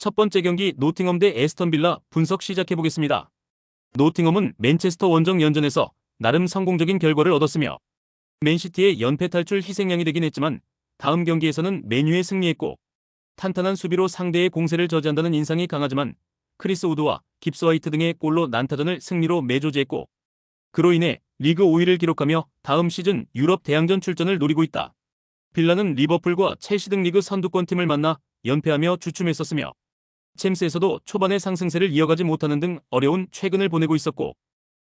첫 번째 경기 노팅엄 대 에스턴 빌라 분석 시작해보겠습니다. 노팅엄은 맨체스터 원정 연전에서 나름 성공적인 결과를 얻었으며 맨시티의 연패 탈출 희생양이 되긴 했지만 다음 경기에서는 맨유에 승리했고 탄탄한 수비로 상대의 공세를 저지한다는 인상이 강하지만 크리스 우드와 깁스 화이트 등의 골로 난타전을 승리로 매조지했고 그로 인해 리그 5위를 기록하며 다음 시즌 유럽 대항전 출전을 노리고 있다. 빌라는 리버풀과 첼시 등 리그 선두권 팀을 만나 연패하며 주춤했었으며 챔스에서도 초반의 상승세를 이어가지 못하는 등 어려운 최근을 보내고 있었고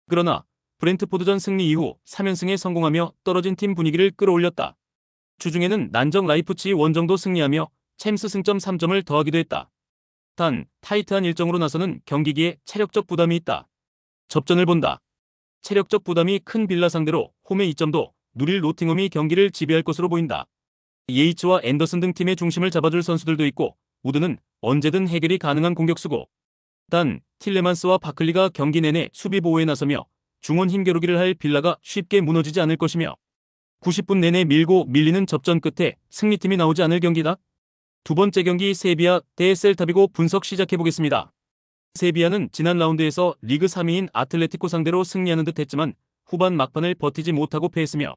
그러나 브렌트포드전 승리 이후 3연승에 성공하며 떨어진 팀 분위기를 끌어올렸다. 주중에는 난적 라이프치히 원정도 승리하며 챔스 승점 3점을 더하기도 했다. 단 타이트한 일정으로 나서는 경기기에 체력적 부담이 있다. 접전을 본다. 체력적 부담이 큰 빌라 상대로 홈의 2점도 누릴 노팅엄이 경기를 지배할 것으로 보인다. 예이츠와 앤더슨 등 팀의 중심을 잡아줄 선수들도 있고 우드는 언제든 해결이 가능한 공격수고 단 틸레만스와 바클리가 경기 내내 수비 보호에 나서며 중원 힘겨루기를 할 빌라가 쉽게 무너지지 않을 것이며 90분 내내 밀고 밀리는 접전 끝에 승리팀이 나오지 않을 경기다. 두 번째 경기 세비야 대 셀타비고 분석 시작해보겠습니다. 세비야는 지난 라운드에서 리그 3위인 아틀레티코 상대로 승리하는 듯 했지만 후반 막판을 버티지 못하고 패했으며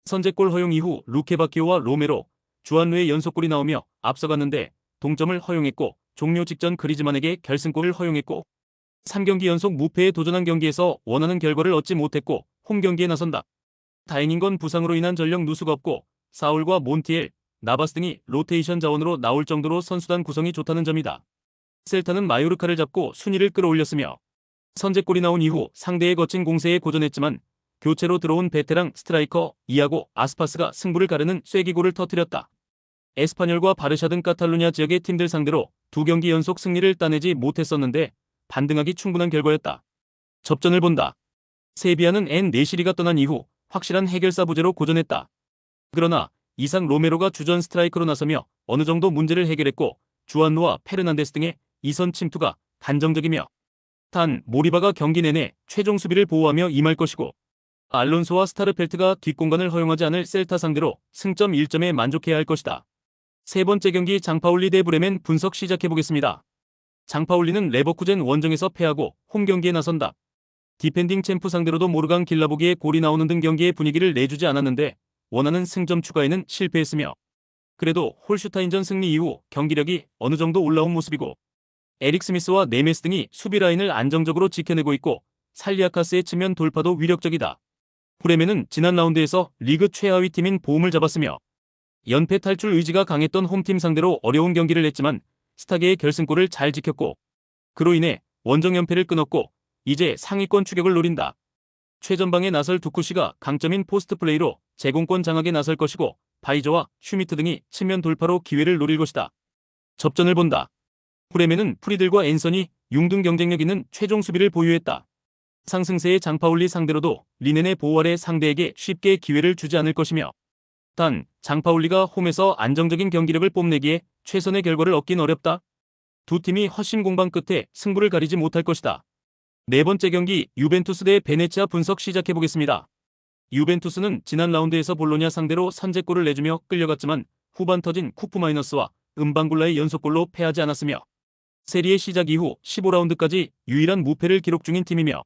선제골 허용 이후 루케바키오와 로메로, 주안루의 연속골이 나오며 앞서갔는데 동점을 허용했고 종료 직전 그리즈만에게 결승골을 허용했고 3경기 연속 무패에 도전한 경기에서 원하는 결과를 얻지 못했고 홈 경기에 나선다. 다행인 건 부상으로 인한 전력 누수가 없고 사울과 몬티엘, 나바스 등이 로테이션 자원으로 나올 정도로 선수단 구성이 좋다는 점이다. 셀타는 마요르카를 잡고 순위를 끌어올렸으며 선제골이 나온 이후 상대의 거친 공세에 고전했지만 교체로 들어온 베테랑 스트라이커 이아고 아스파스가 승부를 가르는 쐐기골을 터뜨렸다. 에스파뇰과 바르샤 등 카탈루냐 지역의 팀들 상대로 두 경기 연속 승리를 따내지 못했었는데 반등하기 충분한 결과였다. 접전을 본다. 세비야는 엔 네시리가 떠난 이후 확실한 해결사 부재로 고전했다. 그러나 이상 로메로가 주전 스트라이커로 나서며 어느 정도 문제를 해결했고 주안노와 페르난데스 등의 이선 침투가 단정적이며 단 모리바가 경기 내내 최종 수비를 보호하며 임할 것이고 알론소와 스타르펠트가 뒷공간을 허용하지 않을 셀타 상대로 승점 1점에 만족해야 할 것이다. 세 번째 경기 장파울리 대 브레멘 분석 시작해보겠습니다. 장파울리는 레버쿠젠 원정에서 패하고 홈 경기에 나선다. 디펜딩 챔프 상대로도 모르강 길라보기에 골이 나오는 등 경기의 분위기를 내주지 않았는데 원하는 승점 추가에는 실패했으며 그래도 홀슈타인전 승리 이후 경기력이 어느 정도 올라온 모습이고 에릭 스미스와 네메스 등이 수비 라인을 안정적으로 지켜내고 있고 살리아카스의 측면 돌파도 위력적이다. 브레멘은 지난 라운드에서 리그 최하위 팀인 보움을 잡았으며 연패 탈출 의지가 강했던 홈팀 상대로 어려운 경기를 했지만 스타게의 결승골을 잘 지켰고 그로 인해 원정 연패를 끊었고 이제 상위권 추격을 노린다. 최전방에 나설 두쿠시가 강점인 포스트 플레이로 제공권 장악에 나설 것이고 바이저와 슈미트 등이 측면 돌파로 기회를 노릴 것이다. 접전을 본다. 브레멘은 프리들과 앤서니, 융 등 경쟁력 있는 최종 수비를 보유했다. 상승세의 장파울리 상대로도 리넨의 보호 아래 상대에게 쉽게 기회를 주지 않을 것이며 단 장파울리가 홈에서 안정적인 경기력을 뽐내기에 최선의 결과를 얻긴 어렵다. 두 팀이 헛심 공방 끝에 승부를 가리지 못할 것이다. 네 번째 경기 유벤투스 대 베네치아 분석 시작해보겠습니다. 유벤투스는 지난 라운드에서 볼로냐 상대로 선제골을 내주며 끌려갔지만 후반 터진 쿠프 마이너스와 은방굴라의 연속골로 패하지 않았으며 세리의 시작 이후 15라운드까지 유일한 무패를 기록 중인 팀이며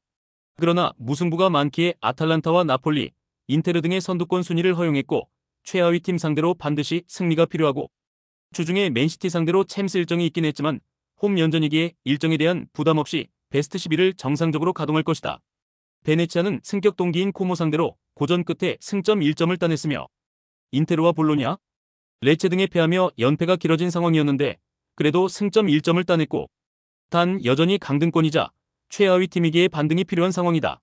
그러나 무승부가 많기에 아탈란타와 나폴리, 인테르 등의 선두권 순위를 허용했고 최하위 팀 상대로 반드시 승리가 필요하고 주중에 맨시티 상대로 챔스 일정이 있긴 했지만 홈 연전이기에 일정에 대한 부담 없이 베스트 11을 정상적으로 가동할 것이다. 베네치아는 승격 동기인 코모 상대로 고전 끝에 승점 1점을 따냈으며 인테르와 볼로냐, 레체 등에 패하며 연패가 길어진 상황이었는데 그래도 승점 1점을 따냈고 단 여전히 강등권이자 최하위 팀이기에 반등이 필요한 상황이다.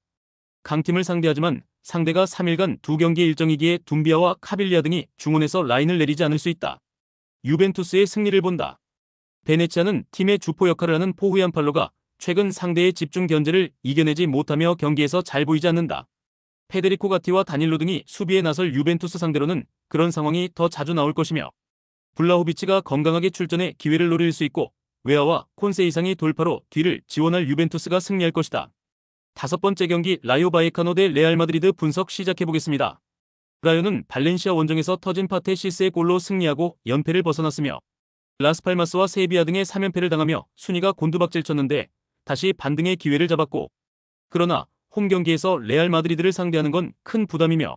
강팀을 상대하지만 상대가 3일간 두 경기 일정이기에 둠비아와 카빌리아 등이 중원에서 라인을 내리지 않을 수 있다. 유벤투스의 승리를 본다. 베네치아는 팀의 주포 역할을 하는 포후얀 팔로가 최근 상대의 집중 견제를 이겨내지 못하며 경기에서 잘 보이지 않는다. 페데리코 가티와 다닐로 등이 수비에 나설 유벤투스 상대로는 그런 상황이 더 자주 나올 것이며 블라호비치가 건강하게 출전해 기회를 노릴 수 있고 웨아와 콘세 이상의 돌파로 뒤를 지원할 유벤투스가 승리할 것이다. 다섯 번째 경기 라요 바이에카노 대 레알 마드리드 분석 시작해보겠습니다. 라요는 발렌시아 원정에서 터진 파테 시스의 골로 승리하고 연패를 벗어났으며 라스팔마스와 세비야 등의 3연패를 당하며 순위가 곤두박질 쳤는데 다시 반등의 기회를 잡았고, 그러나 홈 경기에서 레알 마드리드를 상대하는 건 큰 부담이며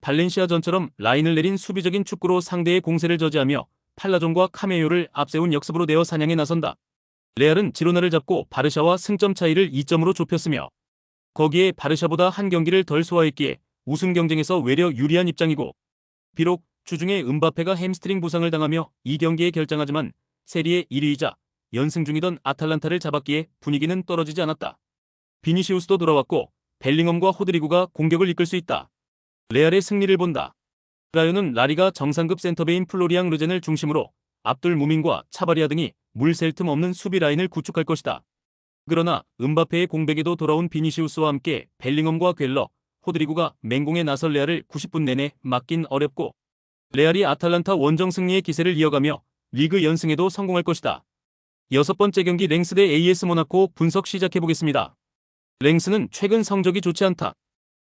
발렌시아전처럼 라인을 내린 수비적인 축구로 상대의 공세를 저지하며 팔라존과 카메요를 앞세운 역습으로 내어 사냥에 나선다. 레알은 지로나를 잡고 바르샤와 승점 차이를 2점으로 좁혔으며 거기에 바르샤보다 한 경기를 덜 소화했기에 우승 경쟁에서 외려 유리한 입장이고, 비록 주중에 음바페가 햄스트링 부상을 당하며 이 경기에 결장하지만 세리에 1위이자 연승 중이던 아탈란타를 잡았기에 분위기는 떨어지지 않았다. 비니시우스도 돌아왔고 벨링엄과 호드리구가 공격을 이끌 수 있다. 레알의 승리를 본다. 라요는 라리가 정상급 센터베인 플로리앙 르젠을 중심으로 압둘 무민과 차바리아 등이 물 셀 틈 없는 수비 라인을 구축할 것이다. 그러나 음바페의 공백에도 돌아온 비니시우스와 함께 벨링엄과 궤러, 호드리구가 맹공에 나설 레알을 90분 내내 막긴 어렵고, 레알이 아탈란타 원정 승리의 기세를 이어가며 리그 연승에도 성공할 것이다. 6번째 경기 랭스 대 AS 모나코 분석 시작해보겠습니다. 랭스는 최근 성적이 좋지 않다.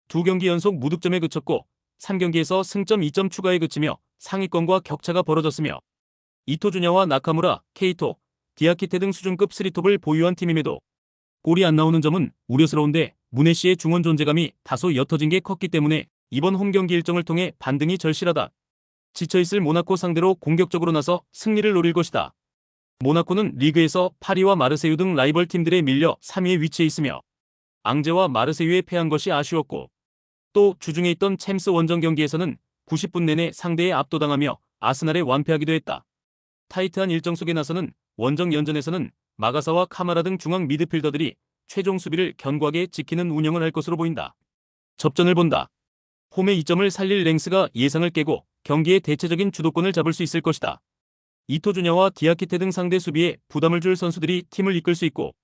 2경기 연속 무득점에 그쳤고 3경기에서 승점 2점 추가에 그치며 상위권과 격차가 벌어졌으며 이토주냐와 나카무라, 케이토, 디아키테 등 수준급 3톱을 보유한 팀임에도 골이 안 나오는 점은 우려스러운데 무네시의 중원 존재감이 다소 옅어진 게 컸기 때문에 이번 홈경기 일정을 통해 반등이 절실하다. 지쳐있을 모나코 상대로 공격적으로 나서 승리를 노릴 것이다. 모나코는 리그에서 파리와 마르세유 등 라이벌 팀들에 밀려 3위에 위치해 있으며 앙제와 마르세유에 패한 것이 아쉬웠고, 또 주중에 있던 챔스 원정 경기에서는 90분 내내 상대에 압도당하며 아스날에 완패하기도 했다. 타이트한 일정 속에 나서는 원정 연전에서는 마가사와 카마라 등 중앙 미드필더들이 최종 수비를 견고하게 지키는 운영을 할 것으로 보인다. 접전을 본다. 홈의 2점을 살릴 랭스가 예상을 깨고 경기의 대체적인 주도권을 잡을 수 있을 것이다. 이토주냐와 디아키테 등 상대 수비에 부담을 줄 선수들이 팀을 이끌 수 있고,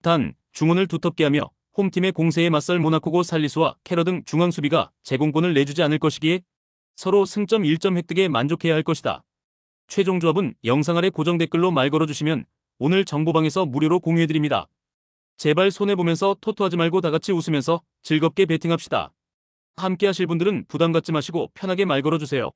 단 중원을 두텁게 하며 홈팀의 공세에 맞설 모나코고 살리수와 캐러 등 중앙 수비가 제공권을 내주지 않을 것이기에 서로 승점 1점 획득에 만족해야 할 것이다. 최종 조합은 영상 아래 고정 댓글로 말 걸어주시면 오늘 정보방에서 무료로 공유해드립니다. 제발 손해보면서 토토하지 말고 다같이 웃으면서 즐겁게 베팅합시다. 함께 하실 분들은 부담 갖지 마시고 편하게 말 걸어주세요.